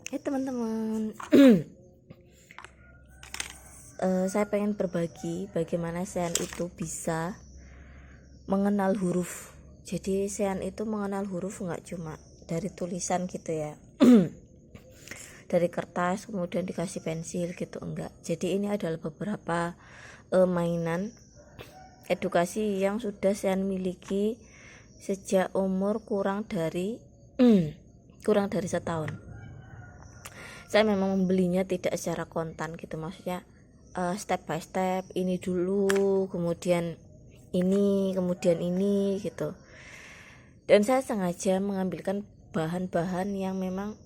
Teman-teman, saya pengen berbagi bagaimana Sean itu bisa mengenal huruf. Jadi Sean itu mengenal huruf nggak cuma dari tulisan gitu ya, dari kertas kemudian dikasih pensil gitu, enggak. Jadi ini adalah beberapa mainan edukasi yang sudah Sean miliki sejak umur kurang dari setahun. Saya memang membelinya tidak secara kontan gitu, maksudnya step by step, ini dulu kemudian ini gitu. Dan saya sengaja mengambilkan bahan-bahan yang memang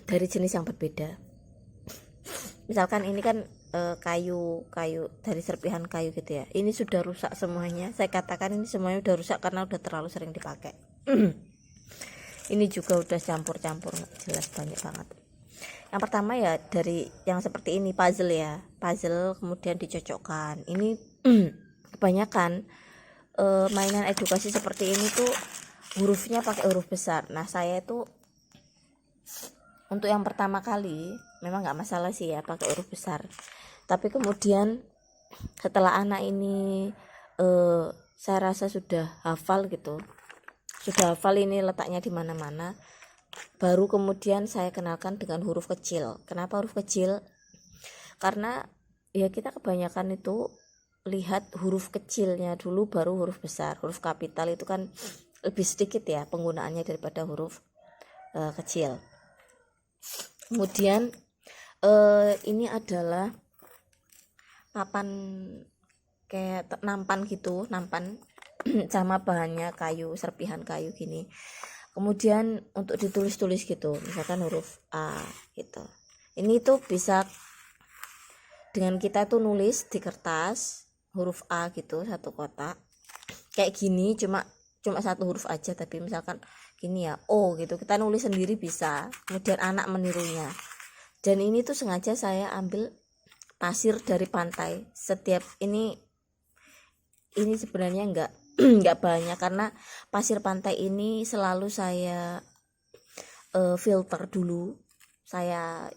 dari jenis yang berbeda. Misalkan ini kan kayu dari serpihan kayu gitu ya, ini sudah rusak semuanya. Saya katakan ini semuanya udah rusak karena udah terlalu sering dipakai. Ini juga udah campur-campur, jelas banyak banget. Yang pertama ya dari yang seperti ini, puzzle ya, puzzle kemudian dicocokkan. Ini kebanyakan mainan edukasi seperti ini tuh hurufnya pakai huruf besar. Nah saya itu untuk yang pertama kali memang nggak masalah sih ya pakai huruf besar, tapi kemudian setelah anak ini saya rasa sudah hafal gitu, sudah hafal ini letaknya di mana-mana, baru kemudian saya kenalkan dengan huruf kecil. Kenapa huruf kecil? Karena ya kita kebanyakan itu lihat huruf kecilnya dulu baru huruf besar. Huruf kapital itu kan lebih sedikit ya penggunaannya daripada huruf kecil. Kemudian ini adalah papan kayak nampan gitu, nampan sama bahannya kayu, serpihan kayu gini. Kemudian untuk ditulis-tulis gitu, misalkan huruf A gitu. Ini tuh bisa dengan kita tuh nulis di kertas huruf A gitu, satu kotak kayak gini, cuma satu huruf aja, tapi misalkan gini ya, O gitu, kita nulis sendiri bisa, kemudian anak menirunya. Dan ini tuh sengaja saya ambil pasir dari pantai. Setiap ini sebenarnya enggak banyak, karena pasir pantai ini selalu saya filter dulu, saya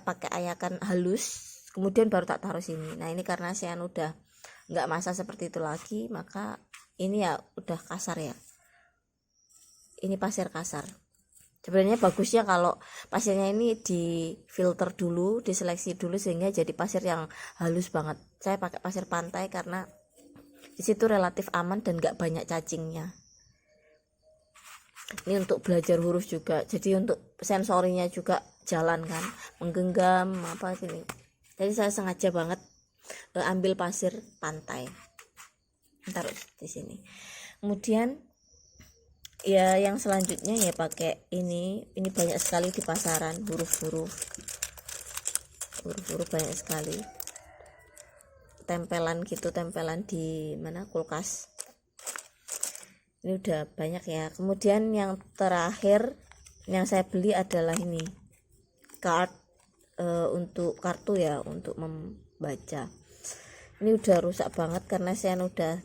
pakai ayakan halus, kemudian baru tak taruh sini. Nah ini karena saya udah enggak masa seperti itu lagi, maka ini ya udah kasar ya, ini pasir kasar. Sebenarnya bagusnya kalau pasirnya ini di filter dulu, diseleksi dulu sehingga jadi pasir yang halus banget. Saya pakai pasir pantai karena di situ relatif aman dan gak banyak cacingnya. Ini untuk belajar huruf juga, jadi untuk sensorinya juga jalan kan, menggenggam apa gini. Jadi saya sengaja banget ambil pasir pantai, taruh di sini. Kemudian ya yang selanjutnya ya pakai ini banyak sekali di pasaran, huruf banyak sekali, tempelan gitu, tempelan di mana, kulkas. Ini udah banyak ya. Kemudian yang terakhir yang saya beli adalah ini card, untuk kartu ya, untuk membaca. Ini udah rusak banget karena saya udah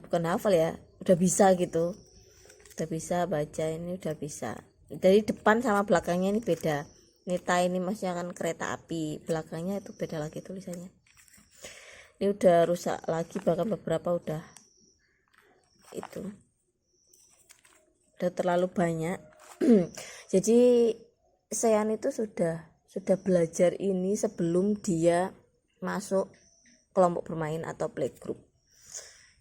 bukan hafal ya, udah bisa gitu, udah bisa baca. Ini udah bisa, dari depan sama belakangnya ini beda. Nita ini maksudnya kan kereta api, belakangnya itu beda lagi tulisannya. Ini udah rusak lagi, bahkan beberapa udah terlalu banyak. Jadi Sean itu sudah belajar ini sebelum dia masuk kelompok bermain atau playgroup.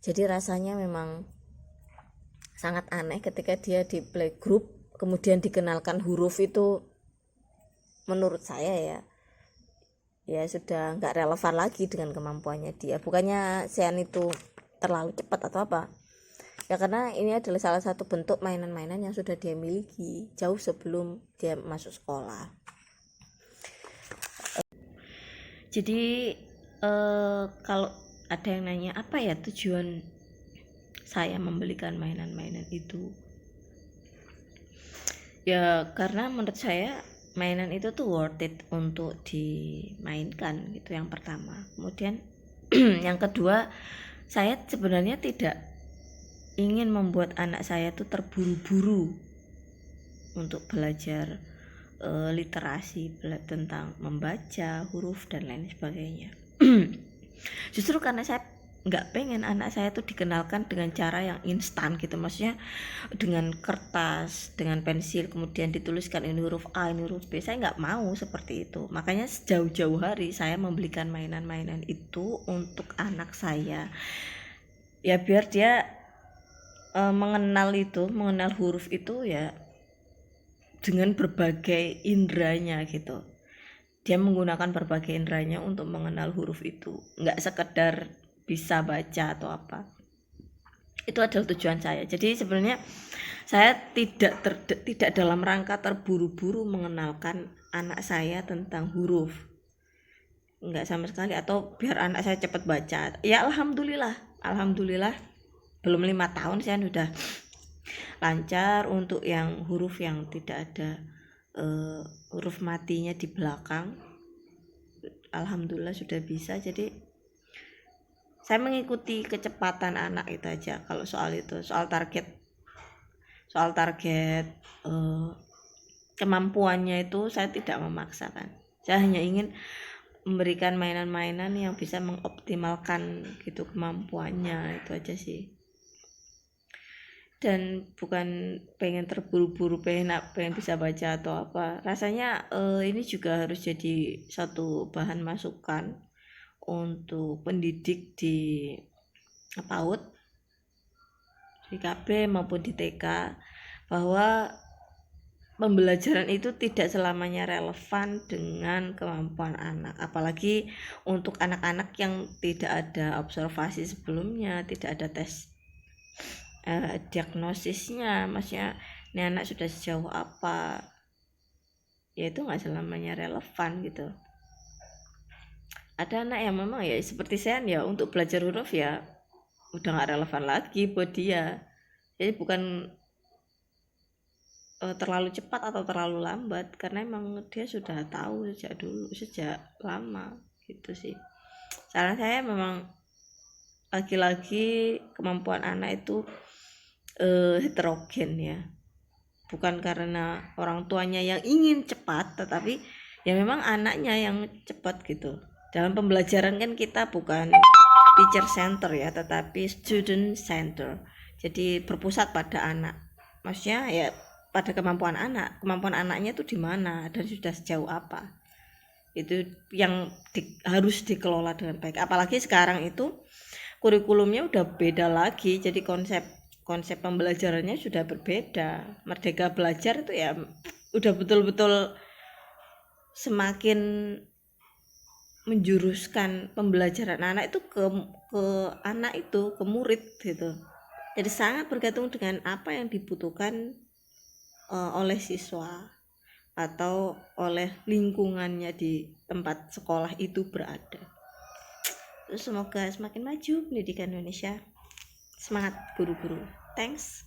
Jadi rasanya memang sangat aneh ketika dia di playgroup kemudian dikenalkan huruf. Itu menurut saya ya sudah nggak relevan lagi dengan kemampuannya dia. Bukannya Sean itu terlalu cepat atau apa ya, karena ini adalah salah satu bentuk mainan-mainan yang sudah dia miliki jauh sebelum dia masuk sekolah. Jadi kalau ada yang nanya apa ya tujuan saya membelikan mainan-mainan itu, ya karena menurut saya mainan itu tuh worth it untuk dimainkan, itu yang pertama. Kemudian yang kedua, saya sebenarnya tidak ingin membuat anak saya tuh terburu-buru untuk belajar literasi, tentang membaca huruf dan lain sebagainya. Justru karena saya nggak pengen anak saya tuh dikenalkan dengan cara yang instan gitu, maksudnya dengan kertas, dengan pensil, kemudian dituliskan ini huruf A, ini huruf B. Saya nggak mau seperti itu. Makanya sejauh-jauh hari saya membelikan mainan-mainan itu untuk anak saya, ya biar dia mengenal huruf itu ya dengan berbagai indranya gitu. Dia menggunakan berbagai indranya untuk mengenal huruf itu, nggak sekedar bisa baca atau apa. Itu adalah tujuan saya. Jadi sebenarnya saya tidak dalam rangka terburu-buru mengenalkan anak saya tentang huruf, nggak sama sekali, atau biar anak saya cepat baca. Ya alhamdulillah belum 5 tahun saya sudah lancar untuk yang huruf yang tidak ada huruf matinya di belakang. Alhamdulillah sudah bisa. Jadi saya mengikuti kecepatan anak itu aja. Kalau soal itu, soal target kemampuannya itu saya tidak memaksakan. Saya hanya ingin memberikan mainan-mainan yang bisa mengoptimalkan gitu kemampuannya, itu aja sih. Dan bukan pengen terburu-buru pengen bisa baca atau apa. Rasanya ini juga harus jadi satu bahan masukan untuk pendidik di PAUD, di KB maupun di TK, bahwa pembelajaran itu tidak selamanya relevan dengan kemampuan anak, apalagi untuk anak-anak yang tidak ada observasi sebelumnya, tidak ada tes diagnosisnya, maksudnya ini anak sudah sejauh apa, ya itu nggak selamanya relevan gitu. Ada anak yang memang ya seperti saya ya, untuk belajar huruf ya udah nggak relevan lagi buat dia. Jadi bukan terlalu cepat atau terlalu lambat, karena emang dia sudah tahu sejak lama gitu sih. Saran saya memang lagi-lagi kemampuan anak itu heterogen ya, bukan karena orang tuanya yang ingin cepat, tetapi ya memang anaknya yang cepat gitu. Dalam pembelajaran kan kita bukan teacher center ya, tetapi student center. Jadi berpusat pada anak, maksudnya ya pada kemampuan anaknya itu di mana dan sudah sejauh apa, itu yang harus dikelola dengan baik. Apalagi sekarang itu kurikulumnya udah beda lagi, jadi konsep pembelajarannya sudah berbeda. Merdeka belajar itu ya udah betul-betul semakin menjuruskan pembelajaran anak itu ke anak itu, ke murid gitu. Jadi sangat bergantung dengan apa yang dibutuhkan oleh siswa atau oleh lingkungannya di tempat sekolah itu berada. Terus semoga semakin maju pendidikan Indonesia. Semangat guru-guru. Thanks.